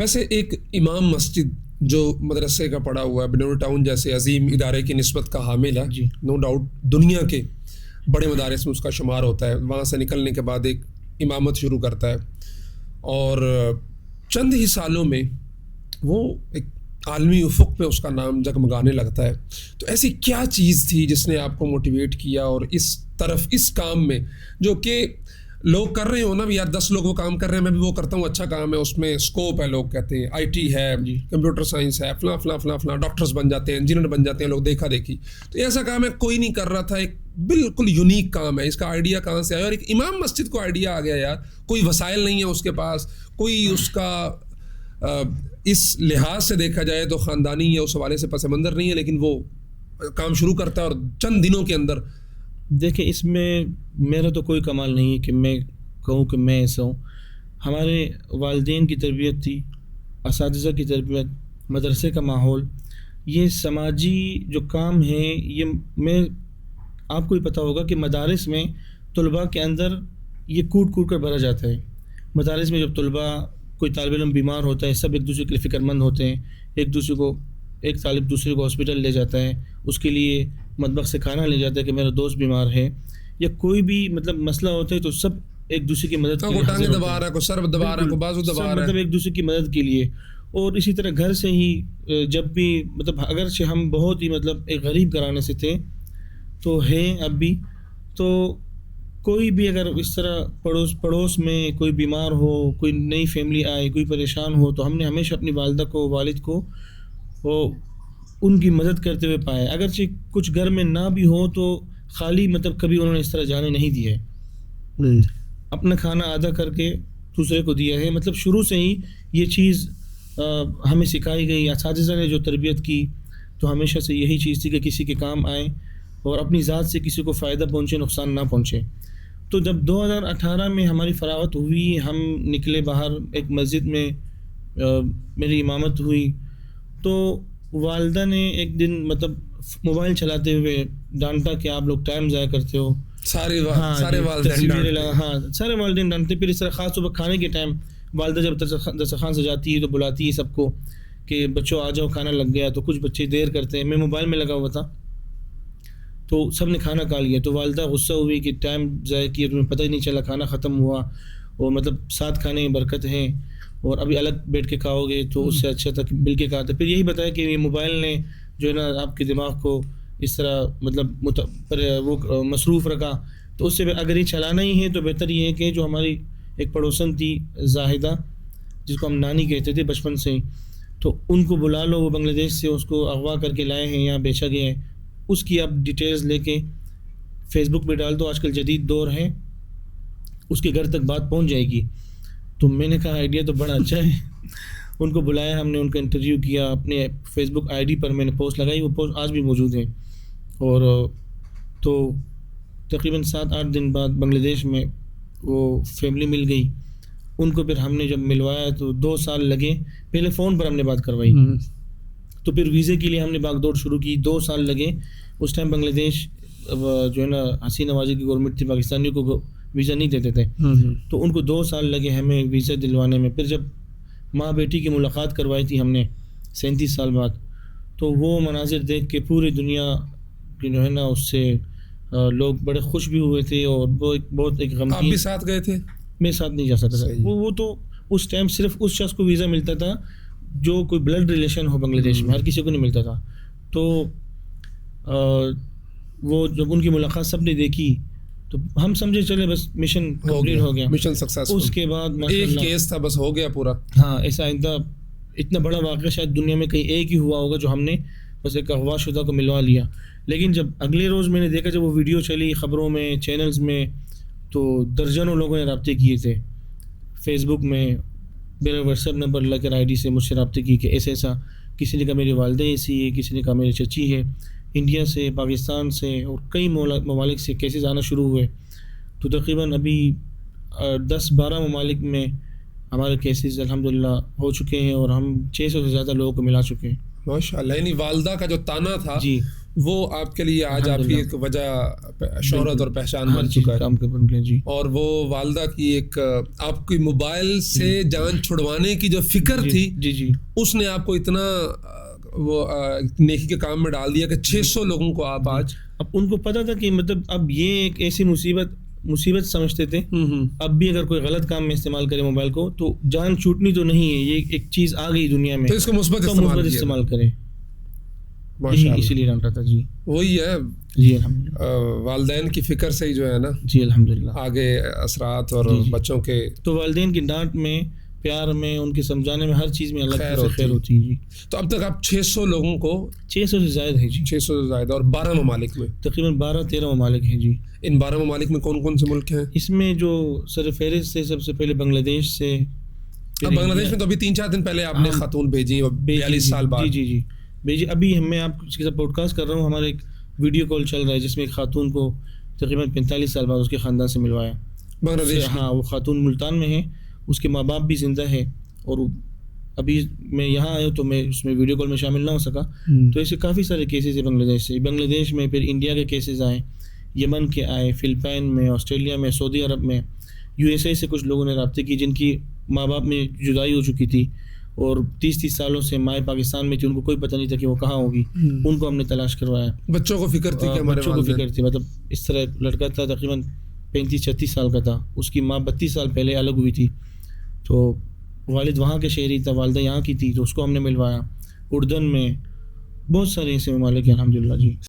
ویسے ایک امام مسجد جو مدرسے کا پڑا ہوا ہے، بنور ٹاؤن جیسے عظیم ادارے کی نسبت کا حامل ہے، جی نو ڈاؤٹ دنیا کے بڑے مدارس میں اس کا شمار ہوتا ہے، وہاں سے نکلنے کے بعد ایک امامت شروع کرتا ہے، اور چند ہی سالوں میں وہ ایک عالمی افق پہ اس کا نام جگمگانے لگتا ہے. تو ایسی کیا چیز تھی جس نے آپ کو موٹیویٹ کیا اور اس طرف اس کام میں جو کہ لوگ کر رہے ہو نا بھی، یار 10 لوگ وہ کام کر رہے ہیں میں بھی وہ کرتا ہوں، اچھا کام ہے، اس میں اسکوپ ہے، لوگ کہتے ہیں آئی ٹی ہے، کمپیوٹر سائنس ہے، فلاں فلاں فلاں فلاں، ڈاکٹرز بن جاتے ہیں، انجینئر بن جاتے ہیں لوگ، دیکھا دیکھی. تو ایسا کام ہے کوئی نہیں کر رہا تھا، ایک بالکل یونیک کام ہے. اس کا آئیڈیا کہاں سے آیا؟ اور ایک امام مسجد کو آئیڈیا آ گیا یار، کوئی وسائل نہیں ہے اس کے پاس، کوئی اس کا اس لحاظ سے دیکھا جائے تو خاندانی یا اس حوالے سے پس منظر نہیں ہے، لیکن وہ کام شروع کرتا ہے اور چند دنوں کے اندر. دیکھیں اس میں میرا تو کوئی کمال نہیں ہے کہ میں کہوں کہ میں ایسا ہوں. ہمارے والدین کی تربیت تھی، اساتذہ کی تربیت، مدرسے کا ماحول، یہ سماجی جو کام ہے، یہ میں آپ کو ہی پتہ ہوگا کہ مدارس میں طلباء کے اندر یہ کوٹ کوٹ کر بھرا جاتا ہے. مدارس میں جب طلباء کوئی طالب علم بیمار ہوتا ہے، سب ایک دوسرے کے لیے فکر مند ہوتے ہیں، ایک طالب دوسرے کو ہاسپٹل لے جاتا ہے، اس کے لیے مطبخ سے کھانا لے جاتا ہے کہ میرا دوست بیمار ہے، یا کوئی بھی مطلب مسئلہ ہوتا ہے تو سب ایک دوسرے کی مدد کے لیے حاضر ہوتے ہیں. کوئی سر دبا رہا ہے، کوئی بازو دبا رہا ہے، مطلب ایک دوسرے کی مدد کے لیے. اور اسی طرح گھر سے ہی جب بھی مطلب اگرچہ ہم بہت ہی مطلب ایک غریب گھرانے سے تھے تو ہے اب بھی، تو کوئی بھی اگر اس طرح پڑوس میں کوئی بیمار ہو، کوئی نئی فیملی آئے، کوئی پریشان ہو، تو ہم نے ہمیشہ اپنی والدہ کو، والد کو وہ ان کی مدد کرتے ہوئے پایا. اگرچہ کچھ گھر میں نہ بھی ہو تو خالی مطلب کبھی انہوں نے اس طرح جانے نہیں دیا ہے، اپنا کھانا آدھا کر کے دوسرے کو دیا ہے. مطلب شروع سے ہی یہ چیز ہمیں سکھائی گئی. اساتذہ نے جو تربیت کی تو ہمیشہ سے یہی چیز تھی کہ کسی کے کام آئیں اور اپنی ذات سے کسی کو فائدہ پہنچے، نقصان نہ پہنچے. تو جب 2018 میں ہماری فراغت ہوئی، ہم نکلے باہر، ایک مسجد میں میری امامت ہوئی، تو والدہ نے ایک دن مطلب موبائل چلاتے ہوئے ڈانٹا کہ آپ لوگ ٹائم ضائع کرتے ہو. سارے والدین ڈانٹتے. پھر اس طرح خاص طور پر کھانے کے ٹائم والدہ جب دسترخوان سے جاتی ہے تو بلاتی ہے سب کو کہ بچوں آ جاؤ کھانا لگ گیا. تو کچھ بچے دیر کرتے ہیں، میں موبائل میں لگا ہوا تھا تو سب نے کھانا کھا لیا. تو والدہ غصہ ہوئی کہ ٹائم ضائع کیا، تمہیں پتہ ہی نہیں چلا، کھانا ختم ہوا، اور مطلب ساتھ کھانے میں برکت ہے، اور ابھی الگ بیٹھ کے کھاؤ گے تو اس سے اچھا تھا کہ مل کے کھاتے. پھر یہی بتایا کہ یہ موبائل نے جو ہے نا آپ کے دماغ کو اس طرح مطلب وہ مصروف رکھا. تو اس سے اگر یہ چلانا ہی ہے تو بہتر یہ ہے کہ جو ہماری ایک پڑوسن تھی زاہدہ، جس کو ہم نانی کہتے تھے بچپن سے، تو ان کو بلا لو. وہ بنگلہ دیش سے اس کو اغوا کر کے لائے ہیں، یہاں بیچا گیا ہے. اس کی آپ ڈیٹیلز لے کے فیس بک پہ ڈال دو، آج کل جدید دور ہے، اس کے گھر تک بات پہنچ جائے گی. تو میں نے کہا آئیڈیا تو بڑا اچھا ہے. ان کو بلایا، ہم نے ان کا انٹرویو کیا، اپنے فیس بک آئی ڈی پر میں نے پوسٹ لگائی، وہ پوسٹ آج بھی موجود ہیں. اور تو تقریباً 7-8 دن بعد بنگلہ دیش میں وہ فیملی مل گئی. ان کو پھر ہم نے جب ملوایا تو 2 سال لگے. پہلے فون پر ہم نے بات کروائی، تو پھر ویزے کے لیے ہم نے باغ دوڑ شروع کی. 2 سال لگے. اس ٹائم بنگلہ دیش جو ہے نا حسین نوازی کی گورنمنٹ تھی، پاکستانیوں کو ویزا نہیں دیتے تھے، تو ان کو 2 سال لگے ہمیں ویزا دلوانے میں. پھر جب ماں بیٹی کی ملاقات کروائی تھی ہم نے 37 سال بعد، تو وہ مناظر دیکھ کے پوری دنیا جو ہے نا اس سے لوگ بڑے خوش بھی ہوئے تھے. اور وہ بہت ایک غمگین. آپ بھی ساتھ گئے تھے؟ میں ساتھ نہیں جا سکتا تھا. وہ تو اس ٹائم صرف اس شخص کو ویزا ملتا تھا جو کوئی بلڈ ریلیشن ہو بنگلہ دیش میں، ہر کسی کو نہیں ملتا تھا. تو وہ جب ان کی ملاقات سب نے دیکھی تو ہم سمجھے چلے بس مشن کمپلیٹ ہو گیا، مشن سکسیسفل. اس کے بعد ایک کیس تھا بس، ہو گیا پورا. ہاں، ایسا اتنا بڑا واقعہ شاید دنیا میں کہیں ایک ہی ہوا ہوگا جو ہم نے بس ایک اغوا شدہ کو ملوا لیا. لیکن جب اگلے روز میں نے دیکھا، جب وہ ویڈیو چلی خبروں میں، چینلز میں، تو درجنوں لوگوں نے رابطے کیے تھے. فیس بک میں میرا واٹس ایپ نمبر لگ کر آئی ڈی سے مجھ سے رابطے کی کہ ایسا. کسی نے کہا میری والدہ ایسی ہے، کسی نے کہا میری چچی ہے. انڈیا سے، پاکستان سے اور کئی ممالک سے کیسز آنا شروع ہوئے. تو تقریباً ابھی 10-12 ممالک میں ہمارے کیسز الحمدللہ ہو چکے ہیں، اور ہم 600 سے زیادہ لوگوں کو ملا چکے ہیں. ماشاء اللہ. یعنی والدہ کا جو تانا تھا جی، وہ آپ کے لیے آج آپ کی ایک وجہ شہرت اور پہچان ہر بن چیز چکا ہے. کام کر بن گیا جی. اور وہ والدہ کی ایک آپ کی موبائل سے جان چھڑوانے کی جو فکر تھی جی جی اس نے آپ کو اتنا وہ نیکی کے کام میں ڈال دیا کہ 600 لوگوں کو آپ آج اب ان کو پتا تھا کہ مطلب اب یہ ایک ایسی مصیبت سمجھتے تھے. اب بھی اگر کوئی غلط کام میں استعمال کرے موبائل کو تو جان چھوٹنی تو نہیں ہے, یہ ایک چیز آ گئی دنیا میں تو اس کو مثبت استعمال کرے. اسی لیے ڈانٹا تھا جی. وہی ہے جی الحمدللہ, والدین کی فکر سے ہی جو ہے نا جی الحمدللہ آگے اثرات اور بچوں کے. تو والدین کی ڈانٹ میں, پیار میں, ان کے سمجھانے میں, ہر چیز میں اللہ کی خیر ہوتی ہے جی. تو اب تک آپ 600 لوگوں کو 600 سے زائد ہے جی, 600 سے زائد, اور 12 ممالک میں تقریباً 12-13 ممالک ہیں جی. ان 12 ممالک میں کون کون سے ملک ہیں؟ اس میں جو سر فہرست سے سب سے پہلے بنگلہ دیش سے. اب بنگلہ دیش میں تو ابھی 3-4 دن پہلے آپ نے خاتون بھیجی 42 سال بعد. جی جی جی ابھی میں آپ کے ساتھ پوڈ کاسٹ کر رہا ہوں, ہمارا ایک ویڈیو کال چل رہا ہے جس میں ایک خاتون کو تقریباً 45 سال بعد اس کے خاندان سے ملوایا بنگلہ دیش. ہاں وہ خاتون ملتان میں ہے, اس کے ماں باپ بھی زندہ ہے, اور ابھی میں یہاں آیا تو میں اس میں ویڈیو کال میں شامل نہ ہو سکا. تو ایسے کافی سارے کیسز ہیں بنگلہ دیش سے. بنگلہ دیش میں پھر انڈیا کے کیسز آئے, یمن کے آئے, فلپائن میں, آسٹریلیا میں, سعودی عرب میں, USA سے کچھ لوگوں نے رابطے کی جن کی ماں باپ میں جدائی ہو چکی تھی اور 30 سالوں سے مائیں پاکستان میں تھی, ان کو کوئی پتہ نہیں تھا کہ وہ کہاں ہوگی. ان کو ہم نے تلاش کروایا. بچوں کو فکر تھی کہ ہمارے بچوں کو فکر تھی. مطلب اس طرح لڑکا تھا تقریباً 35-36 سال کا تھا, اس کی ماں 32 سال پہلے الگ ہوئی تھی. تو والد وہاں کے شہری تھا, والدہ یہاں کی تھی, تو اس کو ہم نے ملوایا. اردن میں بہت سارے ایسے ممالک ہیں الحمدللہ جی.